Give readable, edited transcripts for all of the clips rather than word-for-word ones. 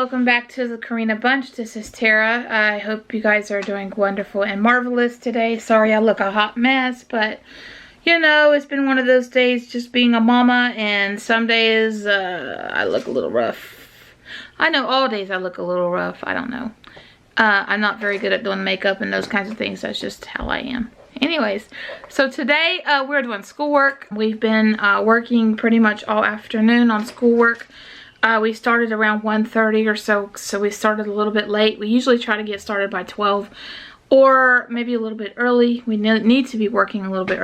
welcome back to the Karina Bunch. This is Tara. I hope you guys are doing wonderful and marvelous today. Sorry I look a hot mess, but you know, it's been one of those days just being a mama, and some days I look a little rough. I know all days I look a little rough. I don't know. I'm not very good at doing makeup and those kinds of things. That's just how I am. Anyways, so today we're doing schoolwork. We've been working pretty much all afternoon on schoolwork. We started around 1:30 or so, so we started a little bit late. We usually try to get started by 12 or maybe a little bit early. We need to be working a little bit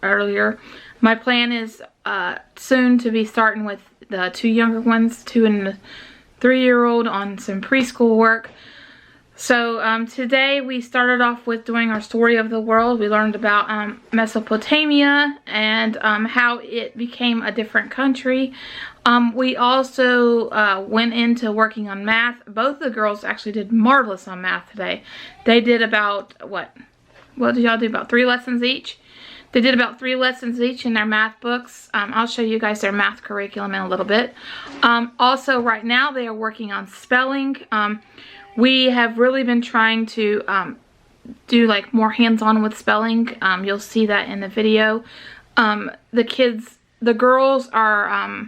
earlier. My plan is soon to be starting with the two younger ones, 2 and the 3-year-old, on some preschool work. So today we started off with doing our story of the world. We learned about Mesopotamia and how it became a different country. We also went into working on math. Both the girls actually did marvelous on math today. They did about, what did y'all do, about 3 lessons each? They did about 3 lessons each in their math books. I'll show you guys their math curriculum in a little bit. Also, right now they are working on spelling. We have really been trying to do like more hands-on with spelling. You'll see that in the video. The girls are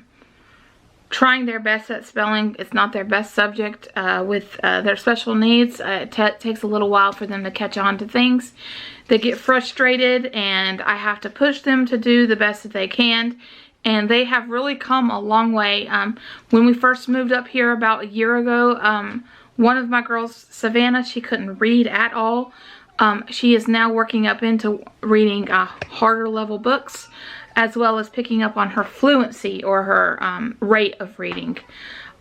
trying their best at spelling. It's not their best subject with their special needs. It takes a little while for them to catch on to things. They get frustrated, and I have to push them to do the best that they can. And they have really come a long way. When we first moved up here about a year ago, one of my girls, Savannah, she couldn't read at all. She is now working up into reading harder level books, as well as picking up on her fluency or her rate of reading.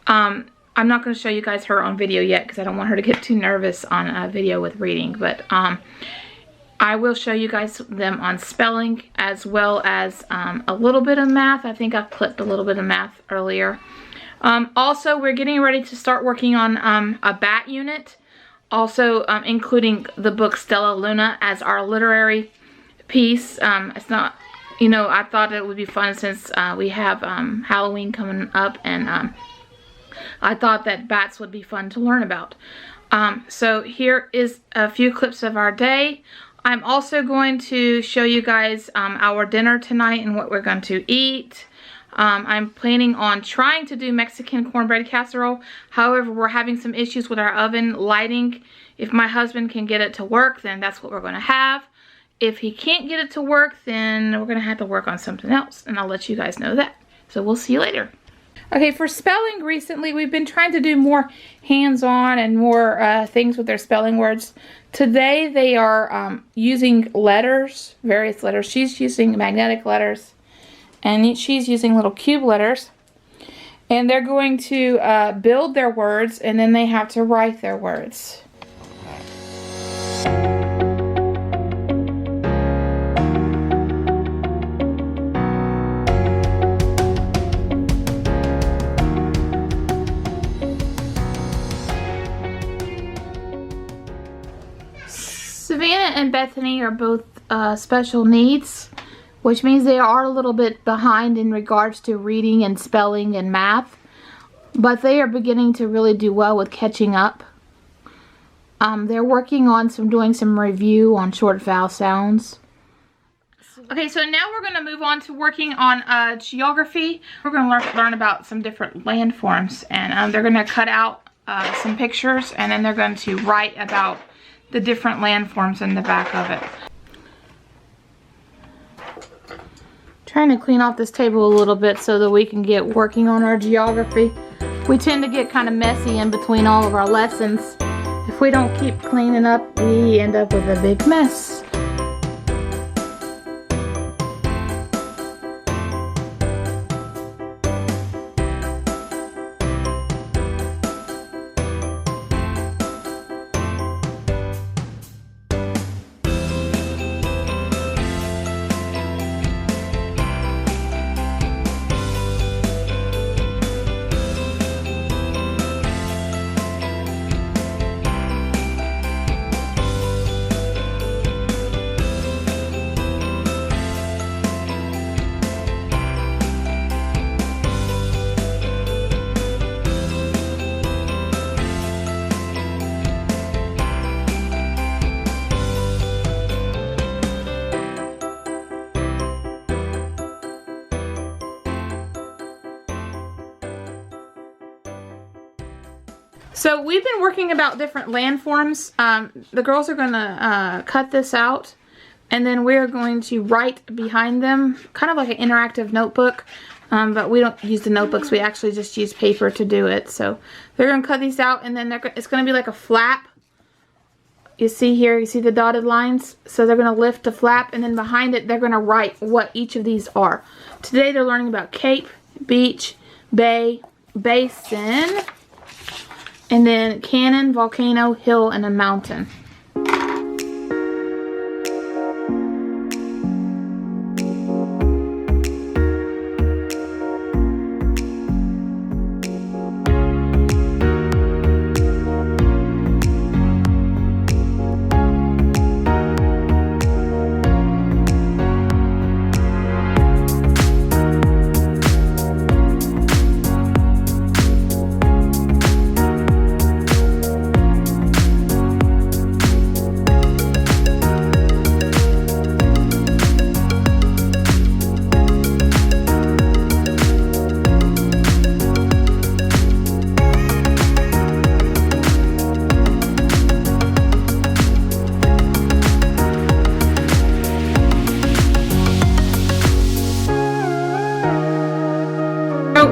I'm not going to show you guys her on video yet because I don't want her to get too nervous on a video with reading. But I will show you guys them on spelling, as well as a little bit of math. I think I've clipped a little bit of math earlier. Also, we're getting ready to start working on a BAT unit, also including the book Stella Luna as our literary piece. It's not, you know, I thought it would be fun since we have Halloween coming up, and I thought that bats would be fun to learn about. So here is a few clips of our day. I'm also going to show you guys our dinner tonight and what we're going to eat. I'm planning on trying to do Mexican cornbread casserole. However, we're having some issues with our oven lighting. If my husband can get it to work, then that's what we're going to have. If he can't get it to work, then we're going to have to work on something else, and I'll let you guys know that. So we'll see you later. Okay, for spelling recently, we've been trying to do more hands-on and more things with their spelling words. Today, they are using letters, various letters. She's using magnetic letters, and she's using little cube letters. And they're going to build their words, and then they have to write their words. Savannah and Bethany are both special needs, which means they are a little bit behind in regards to reading and spelling and math, but they are beginning to really do well with catching up. They're working on doing some review on short vowel sounds. Okay, so now we're going to move on to working on geography. We're going to learn about some different landforms, and they're going to cut out some pictures, and then they're going to write about the different landforms in the back of it. Trying to clean off this table a little bit so that we can get working on our geography. We tend to get kind of messy in between all of our lessons. If we don't keep cleaning up, we end up with a big mess. So we've been working about different landforms. The girls are gonna cut this out, and then we're going to write behind them, kind of like an interactive notebook. But we don't use the notebooks. We actually just use paper to do it. So they're gonna cut these out, and then it's gonna be like a flap. You see here, you see the dotted lines? So they're gonna lift the flap, and then behind it, they're gonna write what each of these are. Today they're learning about cape, beach, bay, basin, and then cannon, volcano, hill, and a mountain.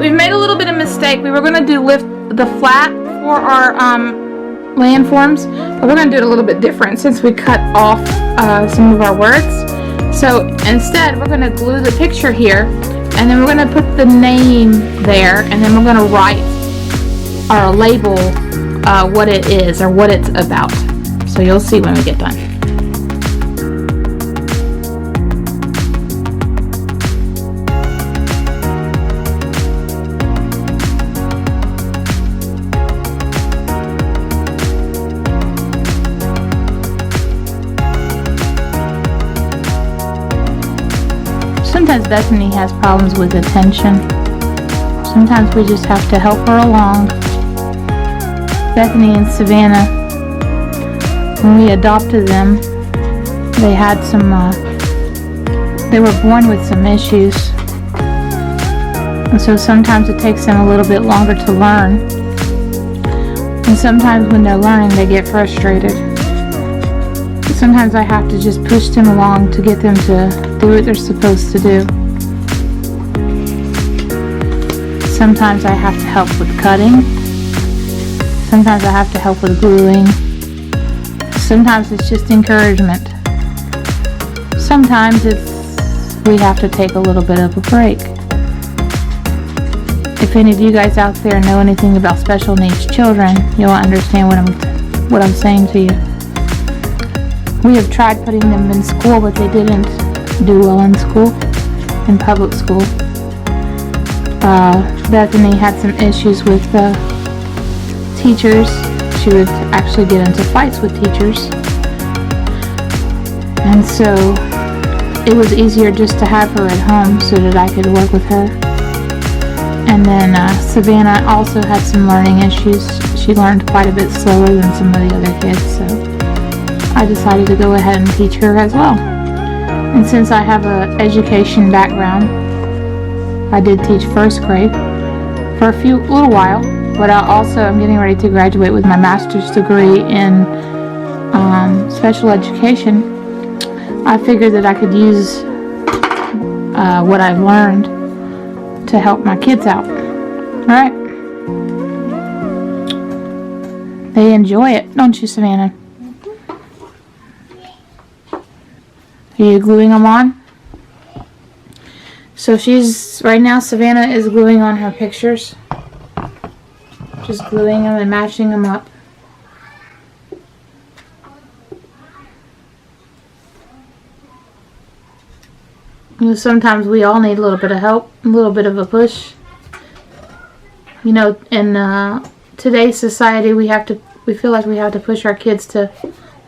We've made a little bit of mistake. We were going to do lift the flat for our landforms, but we're going to do it a little bit different since we cut off some of our words. So instead, we're going to glue the picture here, and then we're going to put the name there, and then we're going to write or label what it is or what it's about. So you'll see when we get done. Sometimes Bethany has problems with attention. Sometimes we just have to help her along. Bethany and Savannah, when we adopted them, they had some, they were born with some issues. And so sometimes it takes them a little bit longer to learn. And sometimes when they're learning, they get frustrated. Sometimes I have to just push them along to get them to do what they're supposed to do. Sometimes I have to help with cutting. Sometimes I have to help with gluing. Sometimes it's just encouragement. Sometimes we have to take a little bit of a break. If any of you guys out there know anything about special needs children, you'll understand what I'm saying to you. We have tried putting them in school, but they didn't do well in school, in public school. Bethany had some issues with teachers. She would actually get into fights with teachers. And so it was easier just to have her at home so that I could work with her. And then Savannah also had some learning issues. She learned quite a bit slower than some of the other kids, so I decided to go ahead and teach her as well. And since I have an education background, I did teach first grade for a little while, but I also am getting ready to graduate with my master's degree in special education. I figured that I could use what I've learned to help my kids out. Alright? They enjoy it, don't you, Savannah? Are you gluing them on? So right now Savannah is gluing on her pictures. Just gluing them and matching them up. You know, sometimes we all need a little bit of help, a little bit of a push. You know, in today's society we feel like we have to push our kids to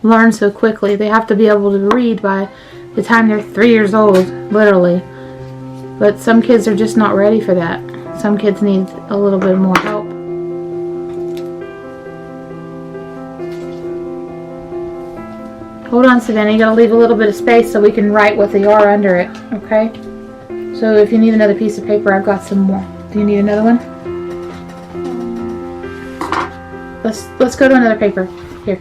learn so quickly. They have to be able to read by the time they're 3 years old, literally. But some kids are just not ready for that. Some kids need a little bit more help. Hold on, Savannah, you gotta leave a little bit of space so we can write what they are under it, okay? So if you need another piece of paper, I've got some more. Do you need another one? let's go to another paper. Here.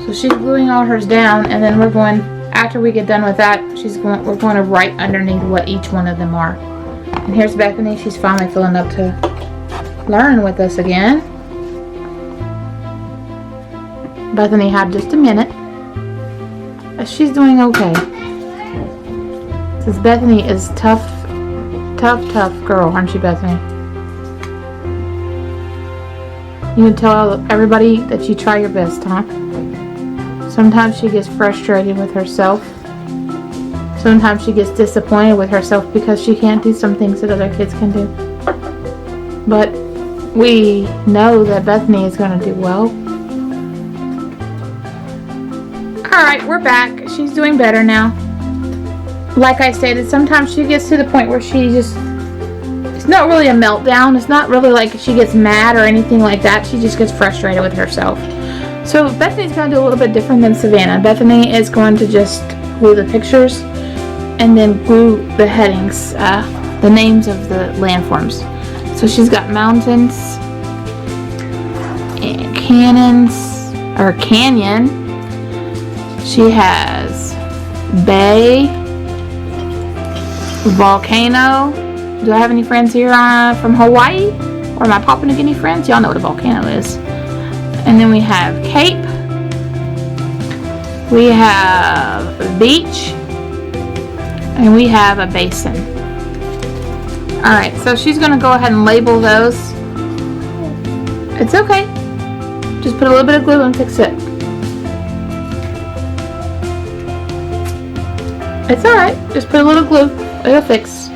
So she's gluing all hers down, and then we're going, after we get done with that, we're going to write underneath what each one of them are. And here's Bethany. She's finally filling up to learn with us again. Bethany had just a minute. But she's doing okay. Since Bethany is tough girl, aren't you, Bethany? You can tell everybody that you try your best, huh? Sometimes she gets frustrated with herself. Sometimes she gets disappointed with herself because she can't do some things that other kids can do. But we know that Bethany is going to do well. Alright, we're back. She's doing better now. Like I stated, sometimes she gets to the point where she just, it's not really a meltdown. It's not really like she gets mad or anything like that. She just gets frustrated with herself. So Bethany's going to do a little bit different than Savannah. Bethany is going to just glue the pictures and then glue the headings, the names of the landforms. So she's got mountains and canyon. She has bay, volcano. Do I have any friends here from Hawaii? Or my Papua New Guinea friends? Y'all know what a volcano is. And then we have cape. We have a beach. And we have a basin. Alright, so she's going to go ahead and label those. It's okay. Just put a little bit of glue and fix it. It's alright. Just put a little glue. It'll fix.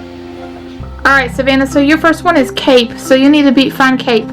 Alright, Savannah, so your first one is cape. So you need to find cape.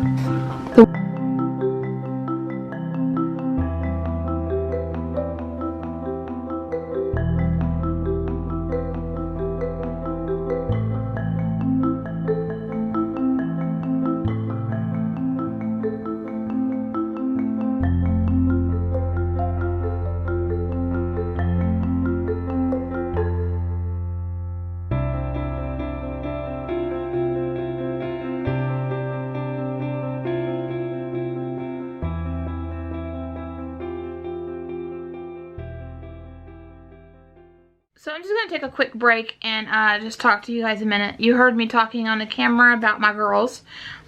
So I'm just going to take a quick break and just talk to you guys a minute. You heard me talking on the camera about my girls.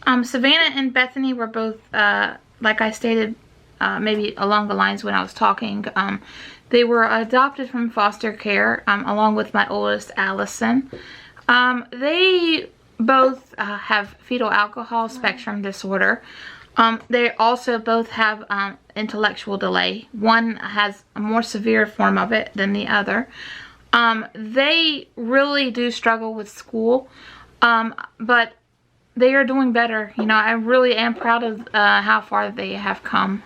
Savannah and Bethany were both, like I stated, maybe along the lines when I was talking. They were adopted from foster care along with my oldest, Allison. They both have fetal alcohol spectrum disorder. They also both have intellectual delay. One has a more severe form of it than the other. They really do struggle with school, but they are doing better. You know, I really am proud of how far they have come.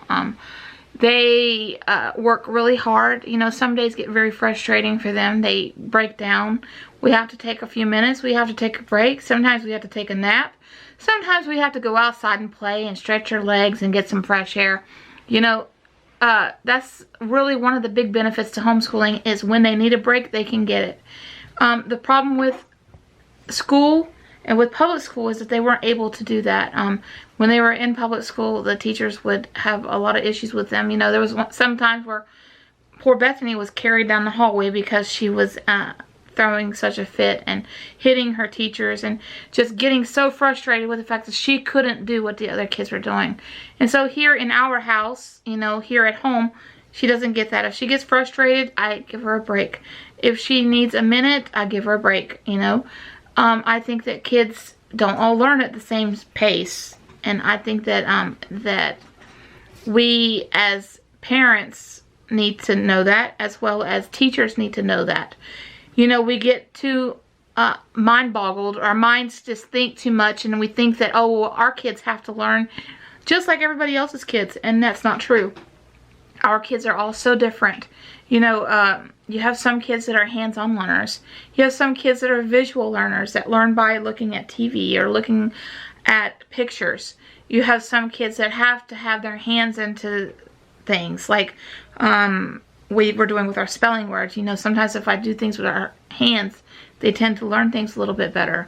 They work really hard. You know, some days get very frustrating for them. They break down. We have to take a few minutes. We have to take a break. Sometimes we have to take a nap. Sometimes we have to go outside and play and stretch our legs and get some fresh air. You know, that's really one of the big benefits to homeschooling is when they need a break, they can get it. The problem with school and with public school is that they weren't able to do that. When they were in public school, the teachers would have a lot of issues with them. You know, there was some times where poor Bethany was carried down the hallway because she was throwing such a fit and hitting her teachers and just getting so frustrated with the fact that she couldn't do what the other kids were doing. And so here in our house, you know, here at home, she doesn't get that. If she gets frustrated, I give her a break. If she needs a minute, I give her a break, you know. I think that kids don't all learn at the same pace. And I think that that we as parents need to know that, as well as teachers need to know that. You know, we get too mind-boggled. Our minds just think too much, and we think that, oh, well, our kids have to learn just like everybody else's kids, and that's not true. Our kids are all so different. You know, you have some kids that are hands-on learners. You have some kids that are visual learners that learn by looking at TV or looking at pictures. You have some kids that have to have their hands into things, like we were doing with our spelling words. You know, sometimes if I do things with our hands, they tend to learn things a little bit better.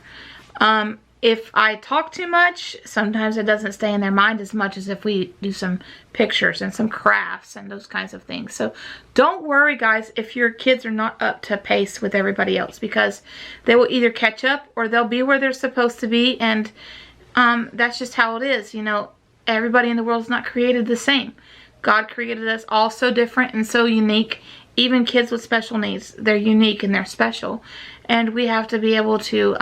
if I talk too much, sometimes it doesn't stay in their mind as much as if we do some pictures and some crafts and those kinds of things. So don't worry, guys, if your kids are not up to pace with everybody else, because they will either catch up or they'll be where they're supposed to be. And that's just how it is. You know, everybody in the world is not created the same. God created us all so different and so unique. Even kids with special needs, they're unique and they're special. And we have to be able to,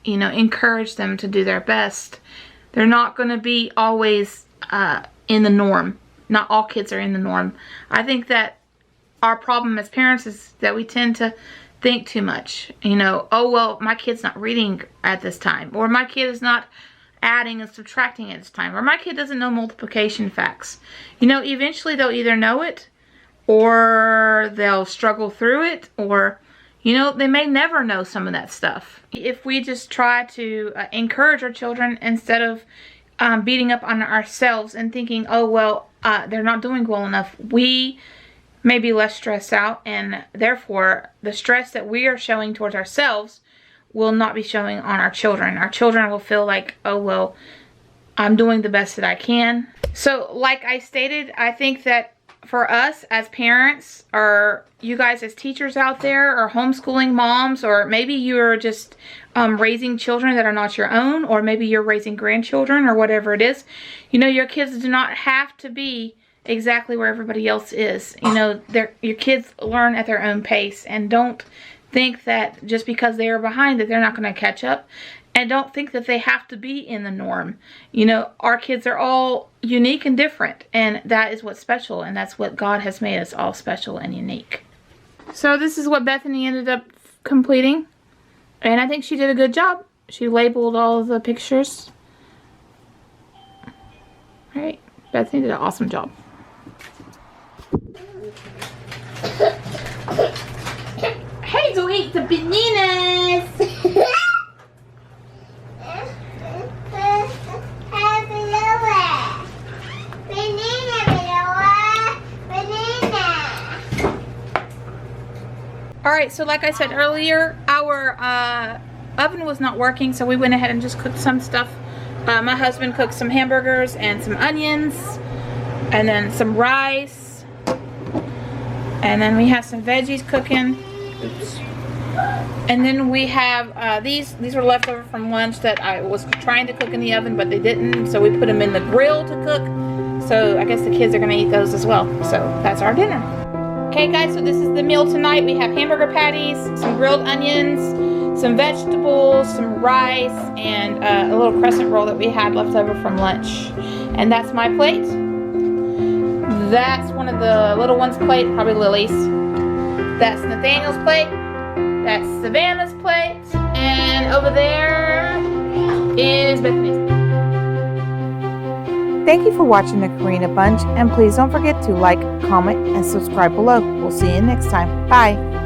you know, encourage them to do their best. They're not going to be always in the norm. Not all kids are in the norm. I think that our problem as parents is that we tend to think too much. You know, oh, well, my kid's not reading at this time. Or my kid is not adding and subtracting at this time. Or my kid doesn't know multiplication facts. You know, eventually they'll either know it or they'll struggle through it, or, you know, they may never know some of that stuff. If we just try to encourage our children instead of beating up on ourselves and thinking, oh, well, they're not doing well enough, we may be less stressed out, and therefore the stress that we are showing towards ourselves will not be showing on our children. Our children will feel like, oh, well, I'm doing the best that I can. So like I stated, I think that for us as parents, or you guys as teachers out there, or homeschooling moms, or maybe you're just raising children that are not your own, or maybe you're raising grandchildren, or whatever it is, you know, your kids do not have to be exactly where everybody else is. You know, your kids learn at their own pace, and don't think that just because they are behind that they're not going to catch up. And don't think that they have to be in the norm. You know, our kids are all unique and different. And that is what's special. And that's what God has made us all special and unique. So this is what Bethany ended up completing. And I think she did a good job. She labeled all of the pictures. Right? Bethany did an awesome job. Hayzl eat the bananas! Alright, so like I said earlier, our oven was not working, so we went ahead and just cooked some stuff. My husband cooked some hamburgers and some onions, and then some rice, and then we have some veggies cooking. Oops. And then we have these were leftover from lunch that I was trying to cook in the oven, but they didn't, so we put them in the grill to cook. So I guess the kids are going to eat those as well. So that's our dinner. Okay guys, so this is the meal tonight. We have hamburger patties, some grilled onions, some vegetables, some rice, and a little crescent roll that we had left over from lunch. And that's my plate. That's one of the little one's plate, probably Lily's. That's Nathaniel's plate. That's Savannah's plate. And over there is Bethany's. Thank you for watching the Karina Bunch, and please don't forget to like, comment, and subscribe below. We'll see you next time. Bye.